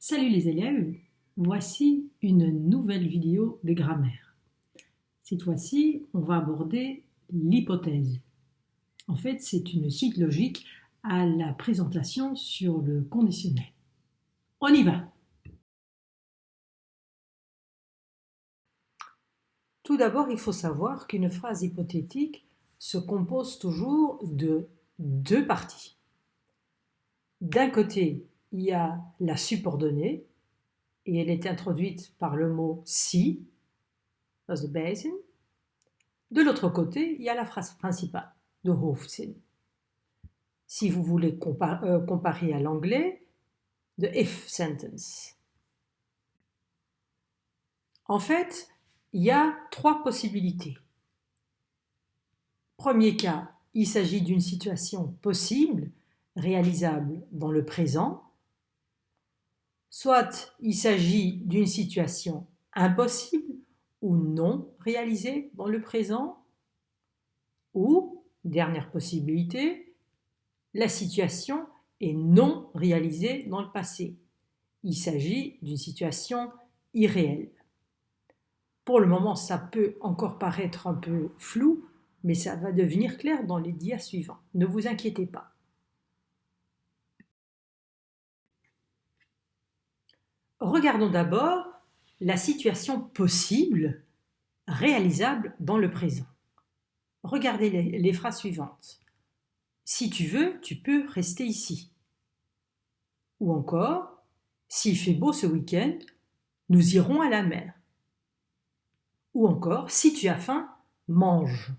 Salut les élèves, voici une nouvelle vidéo de grammaire. Cette fois-ci, on va aborder l'hypothèse. En fait, c'est une suite logique à la présentation sur le conditionnel. On y va! Tout d'abord, il faut savoir qu'une phrase hypothétique se compose toujours de deux parties. D'un côté, il y a la subordonnée, et elle est introduite par le mot si, das de bijzin. De l'autre côté, il y a la phrase principale, de hoofdzin. Si vous voulez comparer à l'anglais, the if sentence. En fait, il y a trois possibilités. Premier cas, il s'agit d'une situation possible, réalisable dans le présent. Soit il s'agit d'une situation impossible ou non réalisée dans le présent. Ou, dernière possibilité, la situation est non réalisée dans le passé. Il s'agit d'une situation irréelle. Pour le moment, ça peut encore paraître un peu flou, mais ça va devenir clair dans les dias suivants. Ne vous inquiétez pas. Regardons d'abord la situation possible, réalisable dans le présent. Regardez les phrases suivantes. Si tu veux, tu peux rester ici. Ou encore, s'il fait beau ce week-end, nous irons à la mer. Ou encore, si tu as faim, mange.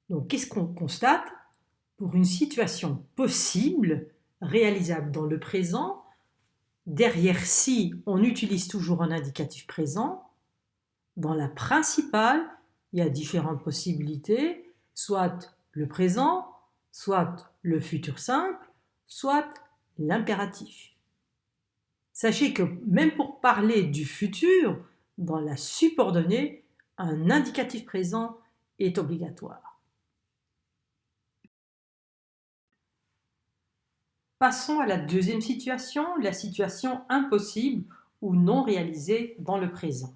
Donc, qu'est-ce qu'on constate? Pour une situation possible, réalisable dans le présent, derrière si, on utilise toujours un indicatif présent. Dans la principale, il y a différentes possibilités, soit le présent, soit le futur simple, soit l'impératif. Sachez que même pour parler du futur, dans la subordonnée, un indicatif présent est obligatoire. Passons à la deuxième situation, la situation impossible ou non réalisée dans le présent.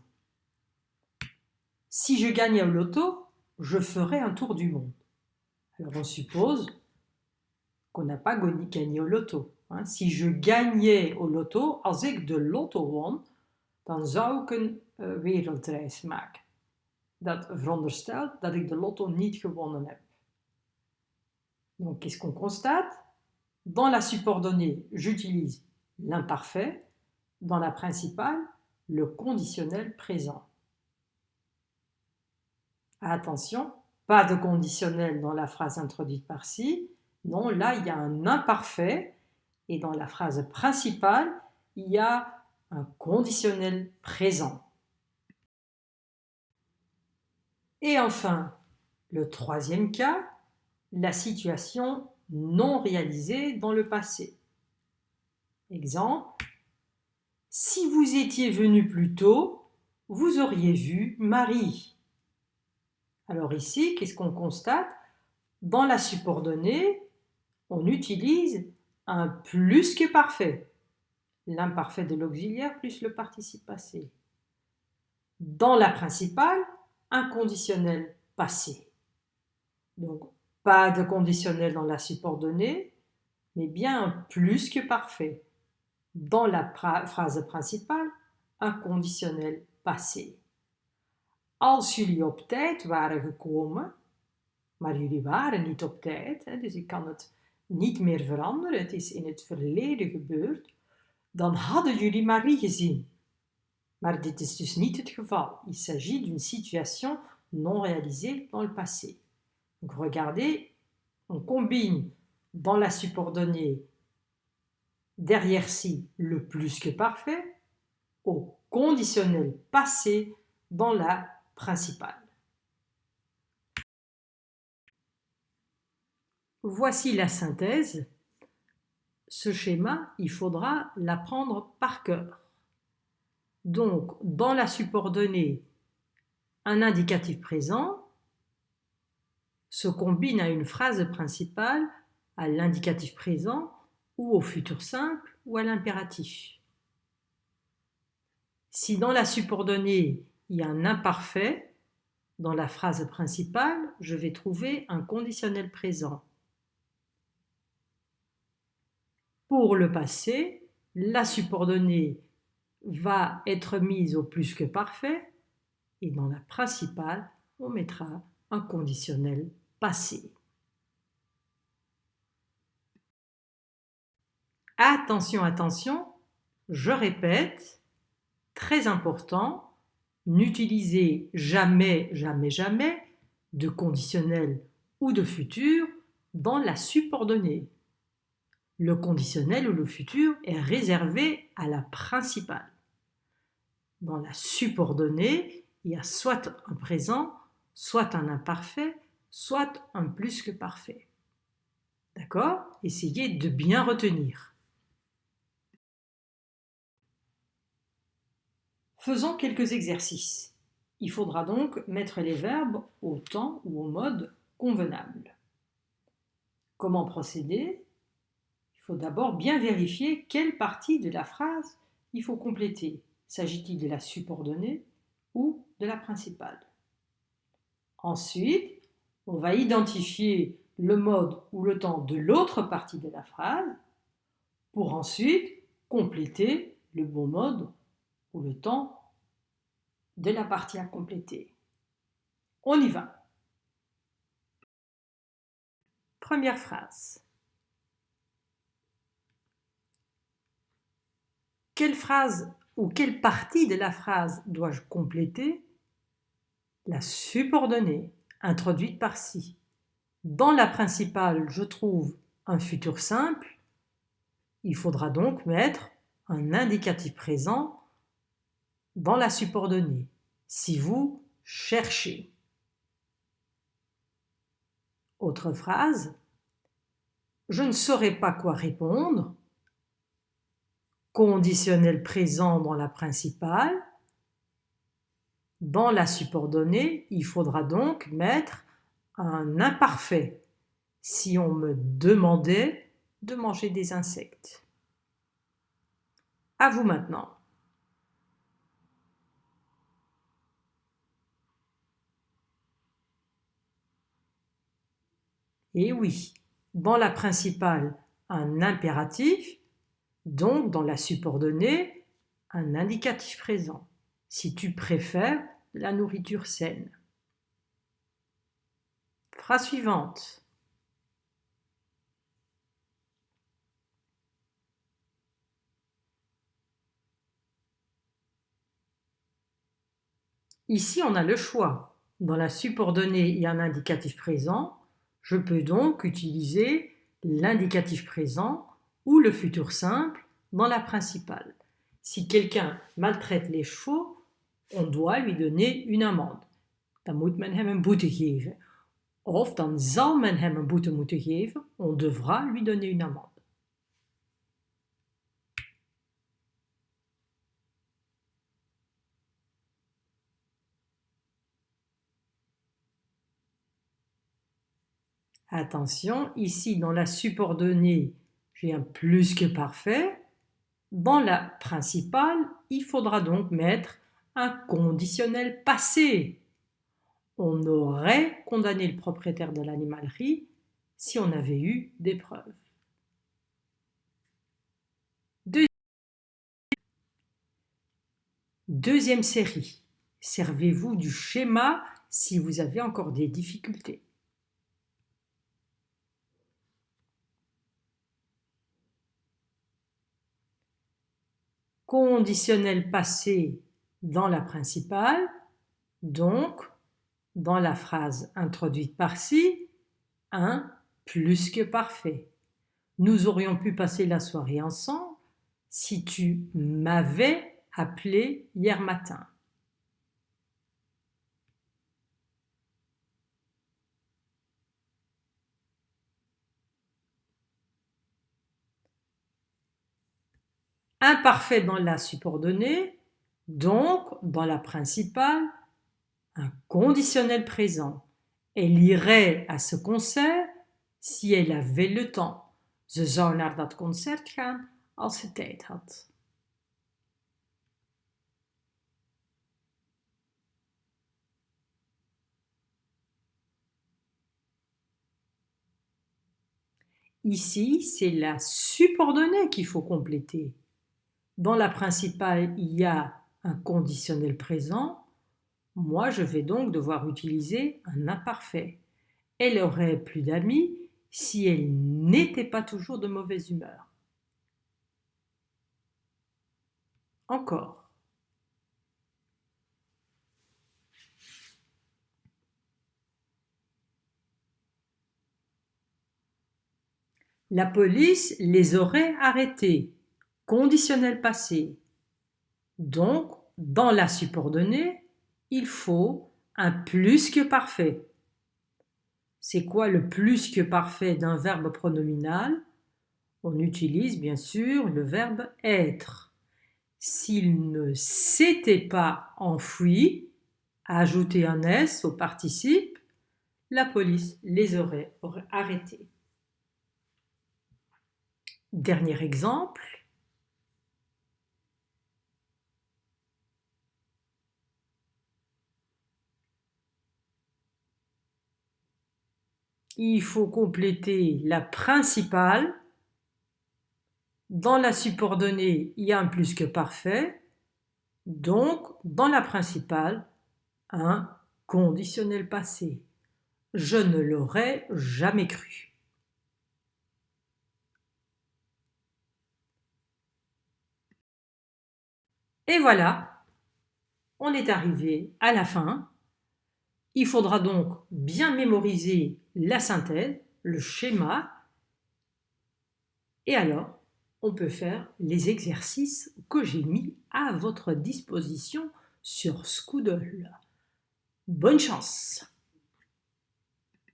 Si je gagnais au loto, je ferais un tour du monde. Alors on suppose qu'on n'a pas gagné au loto. Si je gagnais au loto, als ik de lotto won, dan zou ik een wereldreis maken. Dat veronderstelt dat ik de lotto niet gewonnen heb. Donc, qu'est-ce qu'on constate? Dans la subordonnée, j'utilise l'imparfait. Dans la principale, le conditionnel présent. Attention, pas de conditionnel dans la phrase introduite par si. Non, là, il y a un imparfait. Et dans la phrase principale, il y a un conditionnel présent. Et enfin, le troisième cas, la situation non réalisée dans le passé. Exemple, si vous étiez venu plus tôt, vous auriez vu Marie. Alors ici, qu'est-ce qu'on constate? Dans la subordonnée, on utilise un plus que parfait. L'imparfait de l'auxiliaire plus le participe passé. Dans la principale, un conditionnel passé. Donc, pas de conditionnel dans la subordonnée, mais bien un plus que parfait. Dans la phrase principale, un conditionnel passé. Als jullie op tijd waren gekomen, maar jullie waren niet op tijd, dus ik kan het niet meer veranderen, het is in het verleden gebeurd, dan hadden jullie Marie gezien. Maar dit is dus niet het geval. Il s'agit d'une situation non réalisée dans le passé. Donc regardez, on combine dans la subordonnée derrière si le plus que parfait au conditionnel passé dans la principale. Voici la synthèse. Ce schéma, il faudra l'apprendre par cœur. Donc, dans la subordonnée, un indicatif présent se combine à une phrase principale, à l'indicatif présent ou au futur simple ou à l'impératif. Si dans la subordonnée, il y a un imparfait, dans la phrase principale, je vais trouver un conditionnel présent. Pour le passé, la subordonnée va être mise au plus que parfait et dans la principale, on mettra un conditionnel passé. Attention, attention, je répète, très important, n'utilisez jamais, jamais, jamais de conditionnel ou de futur dans la subordonnée. Le conditionnel ou le futur est réservé à la principale. Dans la subordonnée, il y a soit un présent, soit un imparfait, soit un plus que parfait. D'accord? Essayez de bien retenir. Faisons quelques exercices. Il faudra donc mettre les verbes au temps ou au mode convenable. Comment procéder? Il faut d'abord bien vérifier quelle partie de la phrase il faut compléter. S'agit-il de la subordonnée ou de la principale? Ensuite, on va identifier le mode ou le temps de l'autre partie de la phrase pour ensuite compléter le bon mode ou le temps de la partie à compléter. On y va. Première phrase. Quelle phrase ou quelle partie de la phrase dois-je compléter? La subordonnée, introduite par si. Dans la principale, je trouve un futur simple. Il faudra donc mettre un indicatif présent dans la subordonnée, si vous cherchez. Autre phrase, je ne saurais pas quoi répondre. Conditionnel présent dans la principale. Dans la subordonnée, il faudra donc mettre un imparfait si on me demandait de manger des insectes. À vous maintenant. Et oui, dans la principale, un impératif, donc dans la subordonnée, un indicatif présent. Si tu préfères la nourriture saine. Phrase suivante. Ici, on a le choix. Dans la subordonnée, il y a un indicatif présent. Je peux donc utiliser l'indicatif présent ou le futur simple dans la principale. Si quelqu'un maltraite les chevaux, on doit lui donner une amende. Dan moet men hem een boete geven. Of dan zal men hem een boete moeten geven. On devra lui donner une amende. Attention, ici dans la subordonnée, j'ai un plus que parfait. Dans la principale, il faudra donc mettre un conditionnel passé. On aurait condamné le propriétaire de l'animalerie si on avait eu des preuves. Deuxième série. Servez-vous du schéma si vous avez encore des difficultés. Conditionnel passé dans la principale, donc dans la phrase introduite par si, un plus que parfait. Nous aurions pu passer la soirée ensemble si tu m'avais appelé hier matin. Imparfait dans la subordonnée, donc dans la principale, un conditionnel présent. Elle irait à ce concert si elle avait le temps. Ze zou naar dat concert gaan als ze tijd had. Ici, c'est la subordonnée qu'il faut compléter. Dans la principale, il y a un conditionnel présent. Moi, je vais donc devoir utiliser un imparfait. Elle aurait plus d'amis si elle n'était pas toujours de mauvaise humeur. Encore. La police les aurait arrêtés. Conditionnel passé. Donc, dans la subordonnée, il faut un plus que parfait. C'est quoi le plus que parfait d'un verbe pronominal? On utilise bien sûr le verbe être. S'il ne s'était pas enfui, ajouter un S au participe, la police les aurait arrêtés. Dernier exemple. Il faut compléter la principale. Dans la subordonnée, il y a un plus que parfait. Donc, dans la principale, un conditionnel passé. Je ne l'aurais jamais cru. Et voilà, on est arrivé à la fin. Il faudra donc bien mémoriser la synthèse, le schéma, et alors on peut faire les exercices que j'ai mis à votre disposition sur Skoodle. Bonne chance!